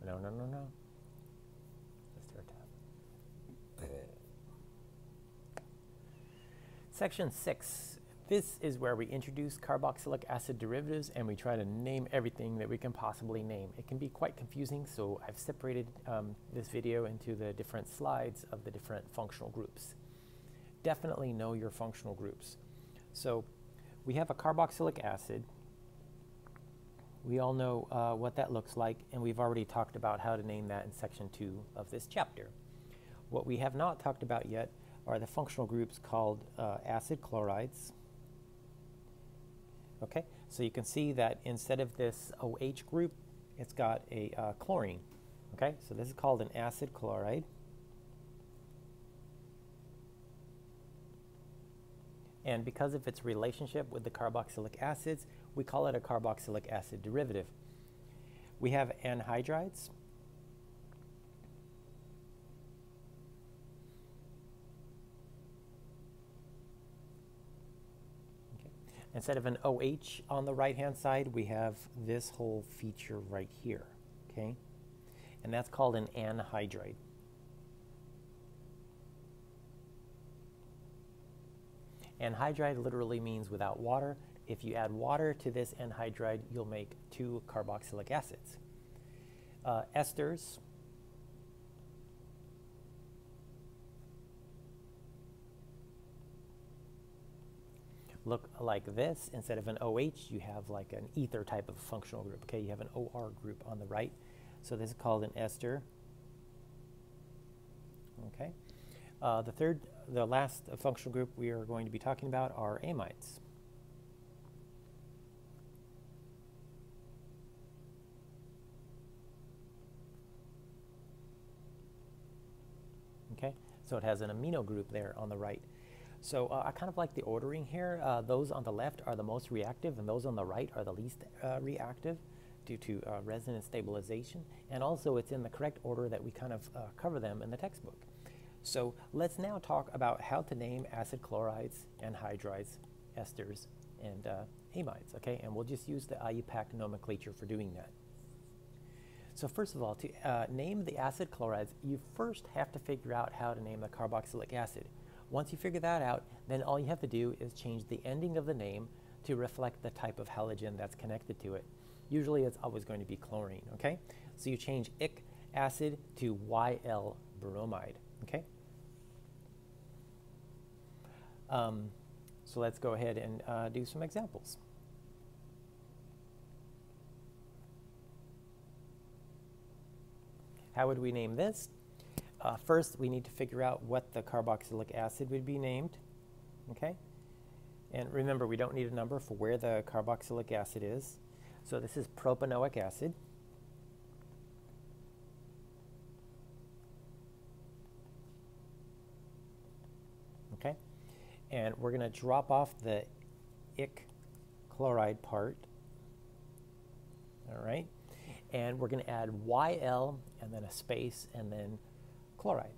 No. Let's start tab. Section 6. This is where we introduce carboxylic acid derivatives and we try to name everything that we can possibly name. It can be quite confusing, so I've separated this video into the different slides of the different functional groups. Definitely know your functional groups. So we have a carboxylic acid. We all know what that looks like, and we've already talked about how to name that in section 2 of this chapter. What we have not talked about yet are the functional groups called acid chlorides. Okay, so you can see that instead of this OH group, it's got a chlorine. Okay, so this is called an acid chloride. And because of its relationship with the carboxylic acids, we call it a carboxylic acid derivative. We have anhydrides. Instead of an OH on the right-hand side, we have this whole feature right here, okay? And that's called an anhydride. Anhydride literally means without water. If you add water to this anhydride, you'll make 2 carboxylic acids. Esters. Look like this. Instead of an OH, you have like an ether type of functional group. Okay, you have an OR group on the right. So this is called an ester. Okay. The last functional group we are going to be talking about are amides. Okay, so it has an amino group there on the right. So I kind of like the ordering here. Those on the left are the most reactive, and those on the right are the least reactive due to resonance stabilization. And also it's in the correct order that we kind of cover them in the textbook. So let's now talk about how to name acid chlorides, anhydrides, esters, and amides. Okay, and we'll just use the IUPAC nomenclature for doing that. So first of all, to name the acid chlorides, you first have to figure out how to name the carboxylic acid. Once you figure that out, then all you have to do is change the ending of the name to reflect the type of halogen that's connected to it. Usually it's always going to be chlorine, okay? So you change ic acid to YL bromide, okay? So let's go ahead and do some examples. How would we name this? First, we need to figure out what the carboxylic acid would be named, okay? And remember, we don't need a number for where the carboxylic acid is. So this is propanoic acid. Okay? And we're going to drop off the ic chloride part, all right? And we're going to add YL and then a space and then chloride.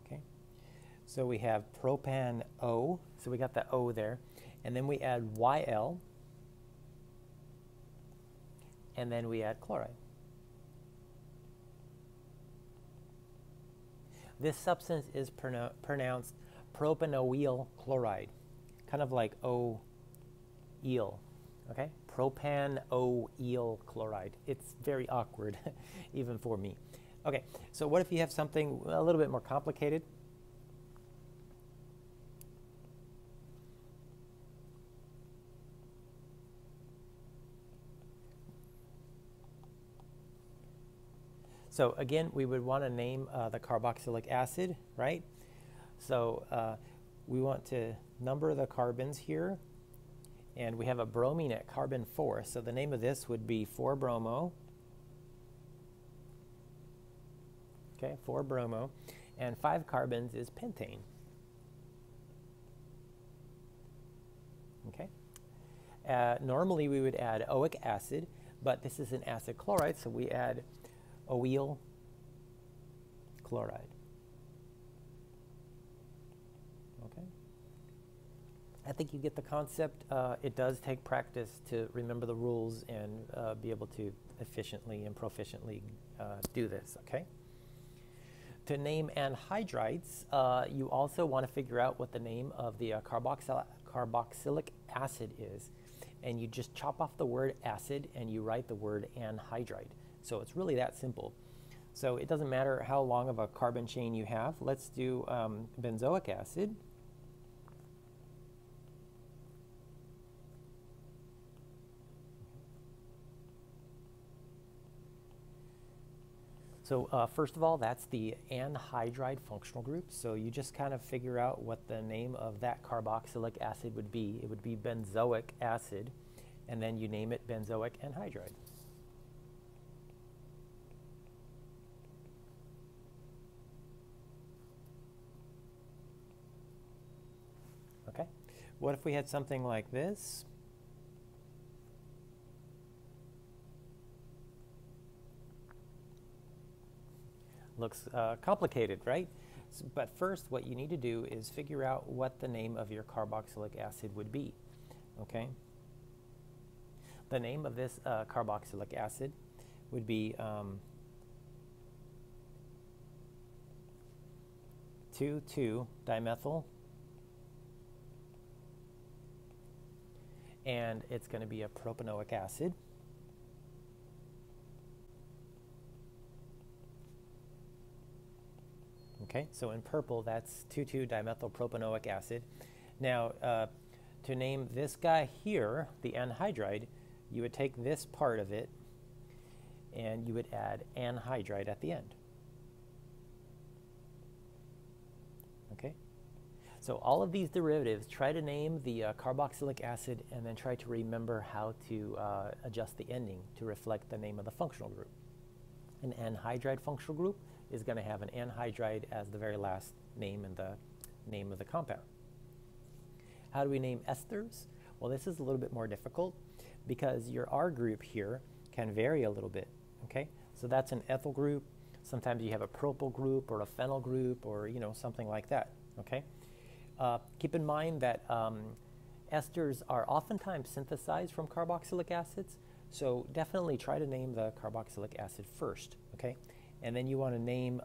Okay, so we have propan O, so we got the O there, and then we add YL, and then we add chloride. This substance is pronounced propanoyl chloride, kind of like O-eel, okay? Propanoyl chloride. It's very awkward, even for me. Okay, so what if you have something a little bit more complicated? So again, we would want to name the carboxylic acid, right? So we want to number the carbons here, and we have a bromine at carbon 4. So the name of this would be 4-bromo. Okay, 4-bromo, and 5 carbons is pentane. Okay. Normally we would add oic acid, but this is an acid chloride, so we add oil chloride. Okay. I think you get the concept. It does take practice to remember the rules and be able to efficiently and proficiently do this, okay? To name anhydrides, you also want to figure out what the name of the carboxylic acid is. And you just chop off the word acid and you write the word anhydride. So it's really that simple. So it doesn't matter how long of a carbon chain you have. Let's do benzoic acid. So first of all, that's the anhydride functional group. So you just kind of figure out what the name of that carboxylic acid would be. It would be benzoic acid, and then you name it benzoic anhydride. Okay. What if we had something like this? Looks complicated, right? But first, what you need to do is figure out what the name of your carboxylic acid would be, okay? The name of this carboxylic acid would be 2,2-dimethyl, and it's going to be a propanoic acid. Okay, so in purple, that's 2,2-dimethyl propanoic acid. Now, to name this guy here, the anhydride, you would take this part of it and you would add anhydride at the end. Okay, so all of these derivatives, try to name the carboxylic acid and then try to remember how to adjust the ending to reflect the name of the functional group. An anhydride functional group is going to have an anhydride as the very last name in the name of the compound. How do we name esters? Well, this is a little bit more difficult because your R group here can vary a little bit, okay? So that's an ethyl group. Sometimes you have a propyl group or a phenyl group or, you know, something like that, okay? Keep in mind that esters are oftentimes synthesized from carboxylic acids, so definitely try to name the carboxylic acid first, okay? And then you want to name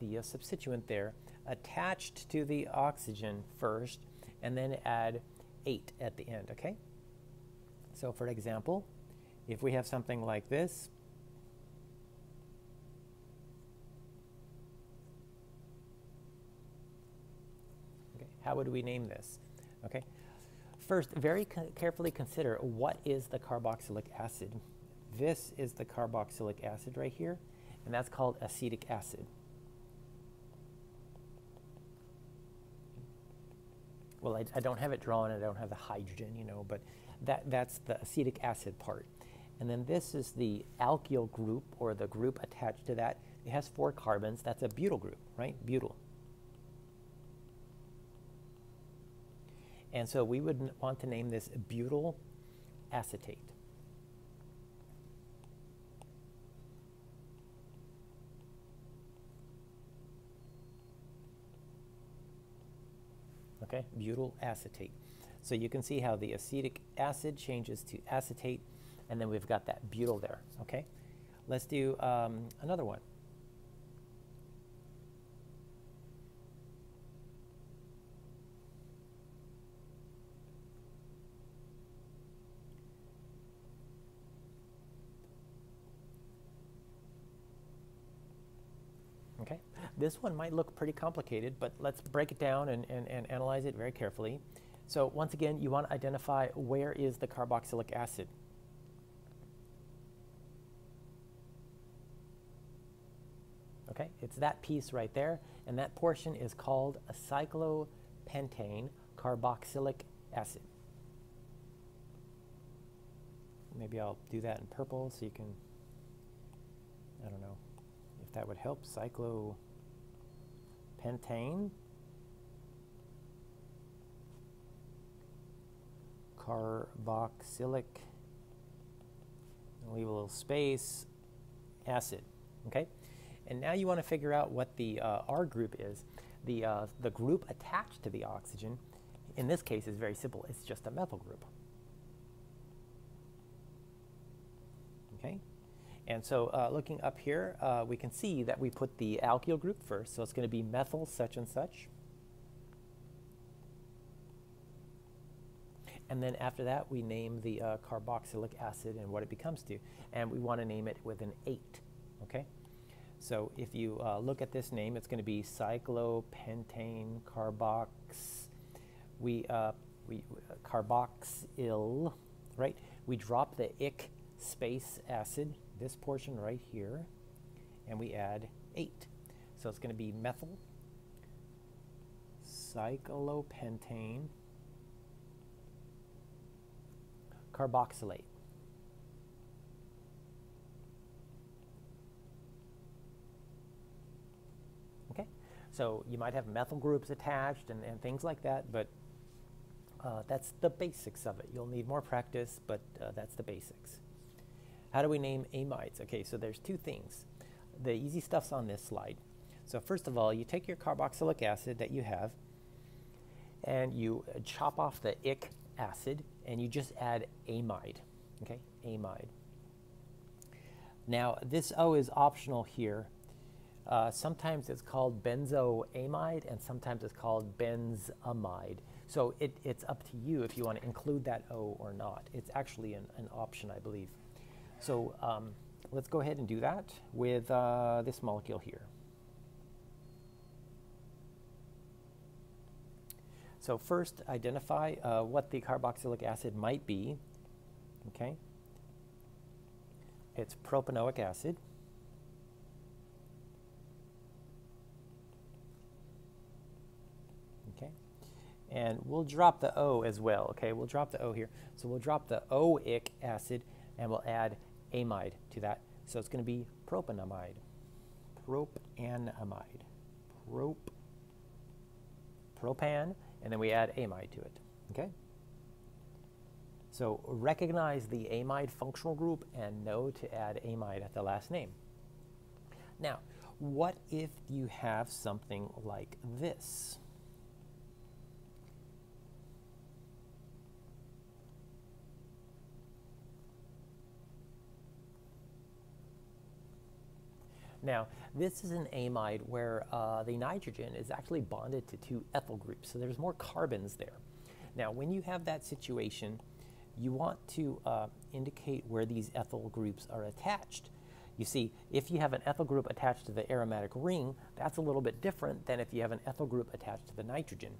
the substituent there attached to the oxygen first, and then add 8 at the end, okay? So for example, if we have something like this, okay, how would we name this? Okay, first, very carefully consider what is the carboxylic acid. This is the carboxylic acid right here, and that's called acetic acid. Well, I don't have it drawn, I don't have the hydrogen, you know, but that's the acetic acid part. And then this is the alkyl group, or the group attached to that. It has 4 carbons. That's a butyl group, right? Butyl. And so we would want to name this butyl acetate. Okay, butyl acetate. So you can see how the acetic acid changes to acetate, and then we've got that butyl there, okay? Let's do another one. Okay, this one might look pretty complicated, but let's break it down and analyze it very carefully. So once again, you want to identify where is the carboxylic acid. Okay, it's that piece right there, and that portion is called a cyclopentane carboxylic acid. Maybe I'll do that in purple so you can, I don't know if that would help. Cyclopentane carboxylic, leave a little space, acid, okay? And now you want to figure out what the R group is. The group attached to the oxygen in this case, is very simple. It's just a methyl group. Okay, and so looking up here, we can see that we put the alkyl group first, so it's going to be methyl such and such. And then after that, we name the carboxylic acid and what it becomes to. And we want to name it with an 8, okay? So if you look at this name, it's going to be cyclopentane carboxyl, right? We drop the ic space acid, this portion right here, and we add 8. So it's going to be methyl cyclopentane carboxylate. Okay, so you might have methyl groups attached and things like that, but that's the basics of it. You'll need more practice, but that's the basics. How do we name amides? Okay, so there's two things. The easy stuff's on this slide. So first of all, you take your carboxylic acid that you have, and you chop off the ic acid, and you just add amide, okay, amide. Now, this O is optional here. Sometimes it's called benzoamide, and sometimes it's called benzamide. So it's up to you if you want to include that O or not. It's actually an option, I believe. So let's go ahead and do that with this molecule here. So first, identify what the carboxylic acid might be. Okay, it's propanoic acid. Okay, and we'll drop the O as well. Okay, we'll drop the O here. So we'll drop the oic acid, and we'll add amide to that. So it's going to be propanamide. Propanamide. Propan. And then we add amide to it, okay? So recognize the amide functional group and know to add amide at the last name. Now, what if you have something like this? Now, this is an amide where the nitrogen is actually bonded to two ethyl groups, so there's more carbons there. Now, when you have that situation, you want to indicate where these ethyl groups are attached. You see, if you have an ethyl group attached to the aromatic ring, that's a little bit different than if you have an ethyl group attached to the nitrogen.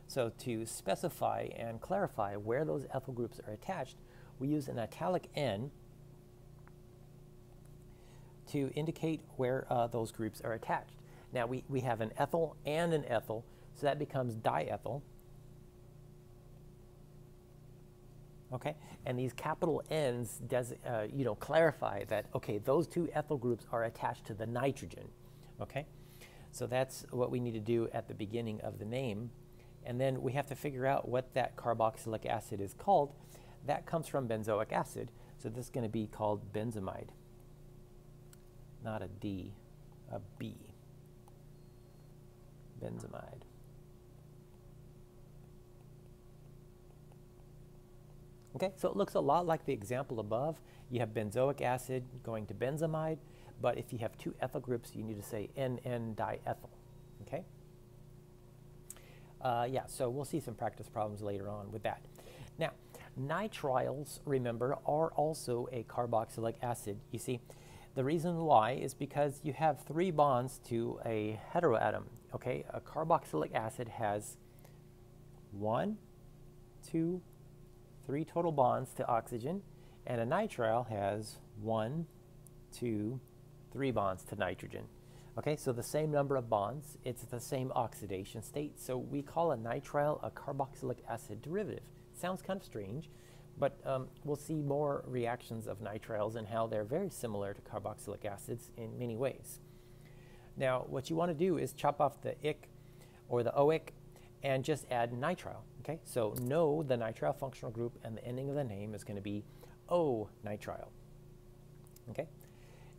So to specify and clarify where those ethyl groups are attached, we use an italic N to indicate where those groups are attached. Now we have an ethyl and an ethyl, so that becomes diethyl. Okay, and these capital N's clarify that, okay, those two ethyl groups are attached to the nitrogen. Okay, so that's what we need to do at the beginning of the name, and then we have to figure out what that carboxylic acid is called. That comes from benzoic acid, so this is going to be called benzamide. Not a D, a B. Benzamide. Okay, so it looks a lot like the example above. You have benzoic acid going to benzamide, but if you have two ethyl groups, you need to say N-diethyl. Okay? Yeah, so we'll see some practice problems later on with that. Now, nitriles, remember, are also a carboxylic acid. You see, the reason why is because you have 3 bonds to a heteroatom. Okay, a carboxylic acid has 1, 2, 3 total bonds to oxygen, and a nitrile has 1, 2, 3 bonds to nitrogen. Okay, so the same number of bonds, it's the same oxidation state, so we call a nitrile a carboxylic acid derivative. Sounds kind of strange, but we'll see more reactions of nitriles and how they're very similar to carboxylic acids in many ways. Now, what you want to do is chop off the ic or the oic and just add nitrile. Okay, so know the nitrile functional group, and the ending of the name is going to be O-nitrile. Okay,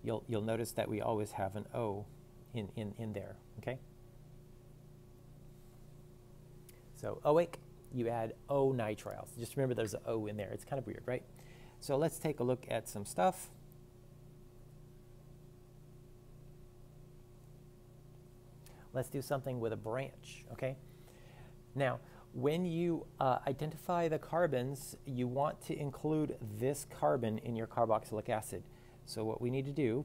you'll notice that we always have an O in there. Okay, so oic, you add O nitriles. Just remember there's an O in there. It's kind of weird, right? So let's take a look at some stuff. Let's do something with a branch, okay? Now, when you identify the carbons, you want to include this carbon in your carboxylic acid. So what we need to do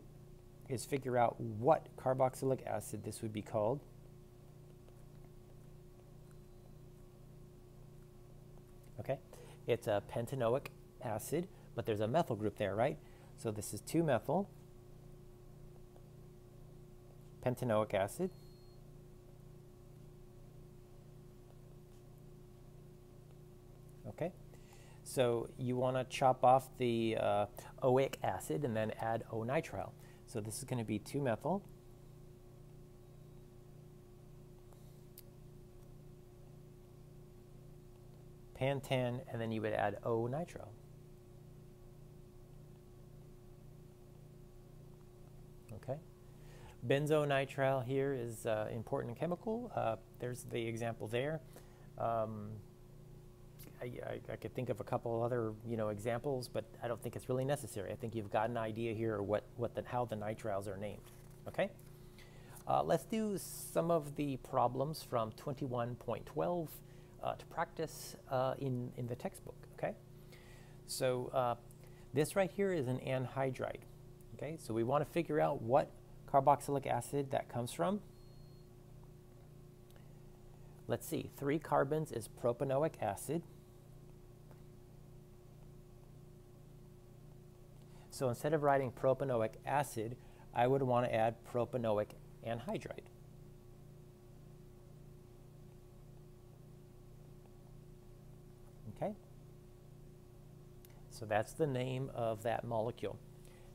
is figure out what carboxylic acid this would be called. Okay, it's a pentanoic acid, but there's a methyl group there, right? So this is 2-methyl pentanoic acid. Okay, so you want to chop off the oic acid and then add O-nitrile. So this is going to be 2-methyl pan-10, and then you would add O-nitrile. Okay, benzonitrile here is important chemical. There's the example there. I could think of a couple other, examples, but I don't think it's really necessary. I think you've got an idea here how the nitriles are named. Okay, let's do some of the problems from 21.12 to practice in the textbook. Okay, so this right here is an anhydride. Okay, so we want to figure out what carboxylic acid that comes from. Let's see, 3 carbons is propanoic acid. So instead of writing propanoic acid, I would want to add propanoic anhydride. Okay? So that's the name of that molecule.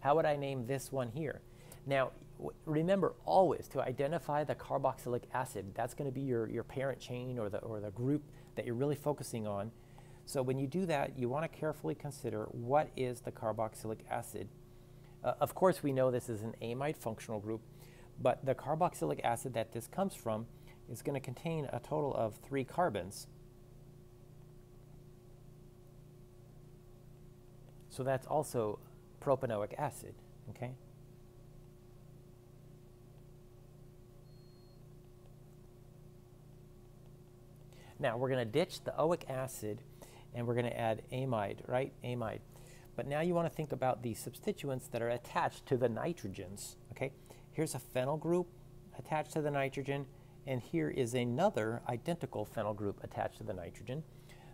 How would I name this one here? Now, remember always to identify the carboxylic acid. That's going to be your parent chain or the group that you're really focusing on. So when you do that, you want to carefully consider what is the carboxylic acid. Of course, we know this is an amide functional group, but the carboxylic acid that this comes from is going to contain a total of 3 carbons. So that's also propanoic acid, okay? Now we're going to ditch the oic acid and we're going to add amide, right? Amide. But now you want to think about the substituents that are attached to the nitrogens, okay? Here's a phenyl group attached to the nitrogen, and here is another identical phenyl group attached to the nitrogen.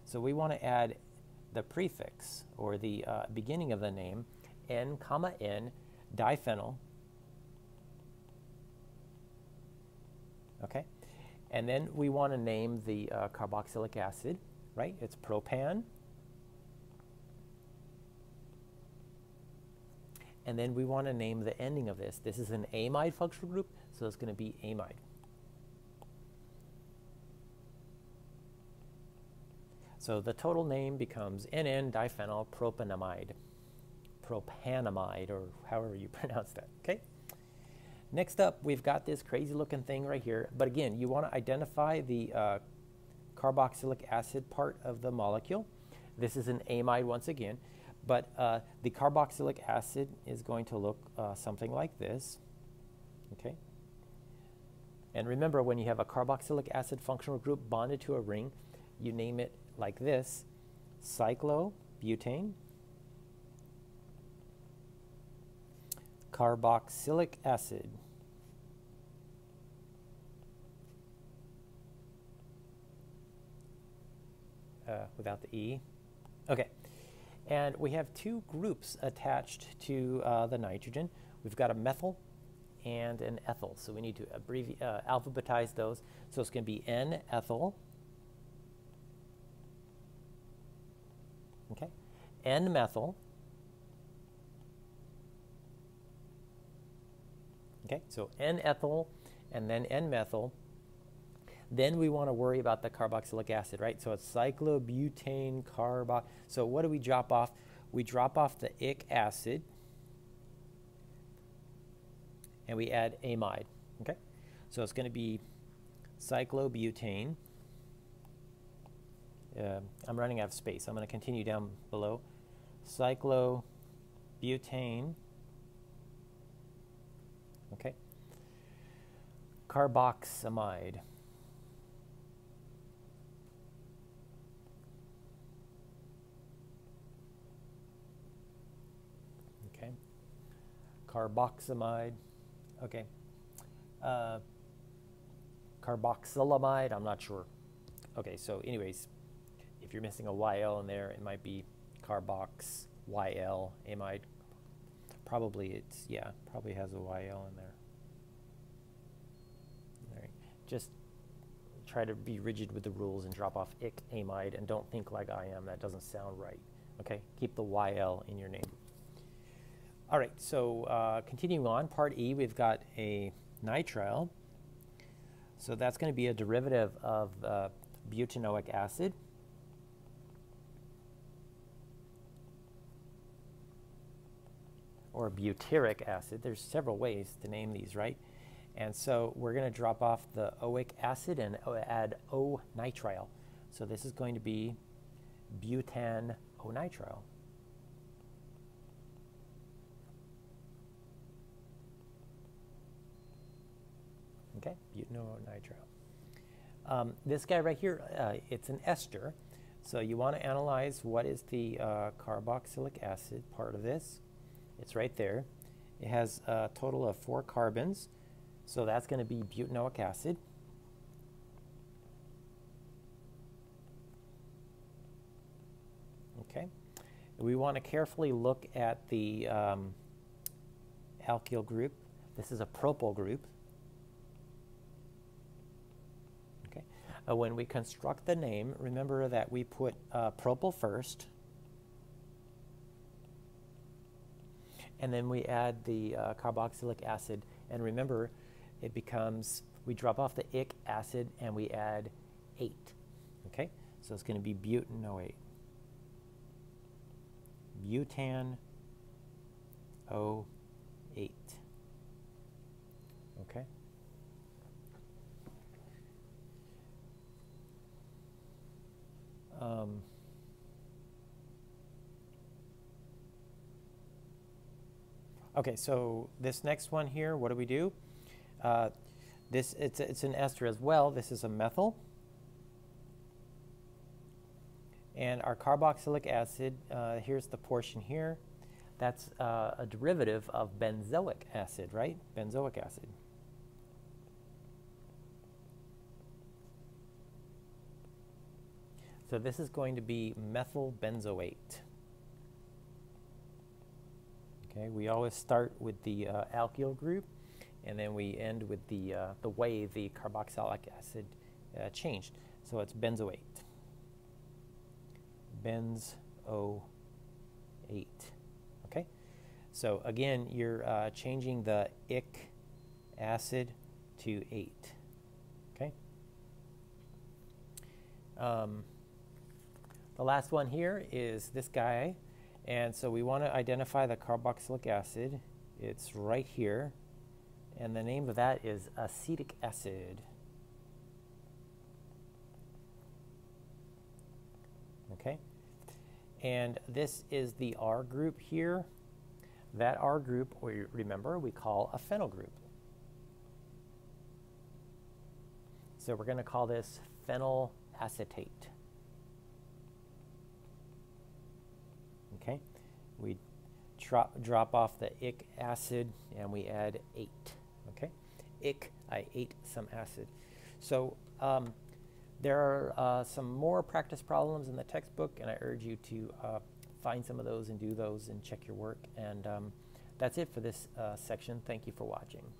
So we want to add the prefix, or the beginning of the name, N, N, diphenyl, okay? And then we want to name the carboxylic acid, right? It's propan. And then we want to name the ending of this. This is an amide functional group, so it's going to be amide. So the total name becomes NN-diphenyl propanamide. Propanamide, or however you pronounce that, okay? Next up, we've got this crazy looking thing right here. But again, you want to identify the carboxylic acid part of the molecule. This is an amide once again. But the carboxylic acid is going to look something like this, okay? And remember, when you have a carboxylic acid functional group bonded to a ring, you name it like this: cyclobutane, carboxylic acid. Without the E. Okay. And we have 2 groups attached to the nitrogen. We've got a methyl and an ethyl. So we need to alphabetize those. So it's going to be N-ethyl. Okay. N-methyl. Okay, so N-ethyl and then N-methyl. Then we want to worry about the carboxylic acid, right? So it's cyclobutane carbo. So what do we drop off? We drop off the ic acid and we add amide, okay? So it's going to be cyclobutane I'm running out of space. I'm going to continue down below. Cyclobutane. Okay. Carboxamide. Okay. Carboxamide. Okay. Carboxylamide, I'm not sure. Okay, so anyways, if you're missing a YL in there, it might be carbox, YL, amide. Probably it's, yeah, probably has a YL in there. All right. Just try to be rigid with the rules and drop off ic, amide, and don't think like I am. That doesn't sound right. Okay, keep the YL in your name. All right, so continuing on, part E, we've got a nitrile. So that's going to be a derivative of butanoic acid. Or butyric acid. There's several ways to name these, right? And so we're going to drop off the oic acid and add O-nitrile. So this is going to be butan-O-nitrile. Okay, butano-nitrile. This guy right here, it's an ester. So you want to analyze what is the carboxylic acid part of this. It's right there. It has a total of 4 carbons. So that's going to be butanoic acid. Okay. We want to carefully look at the alkyl group. This is a propyl group. Okay. When we construct the name, remember that we put propyl first. And then we add the carboxylic acid. And remember, it becomes, we drop off the ic acid and we add 8. Okay? So it's going to be butanoate. Butan O8. Okay? Okay, so this next one here, what do we do? It's an ester as well. This is a methyl. And our carboxylic acid, here's the portion here. That's a derivative of benzoic acid, right? Benzoic acid. So this is going to be methyl benzoate. Okay, we always start with the alkyl group, and then we end with the way the carboxylic acid changed. So it's benzoate. Benzoate. Okay, so again, you're changing the ic acid to 8. Okay. The last one here is this guy. And so we want to identify the carboxylic acid. It's right here. And the name of that is acetic acid. Okay? And this is the R group here. That R group, remember, we call a phenyl group. So we're going to call this phenyl acetate. Okay, we drop off the ic acid and we add 8. Okay, ic, I ate some acid. So there are some more practice problems in the textbook, and I urge you to find some of those and do those and check your work. And that's it for this section. Thank you for watching.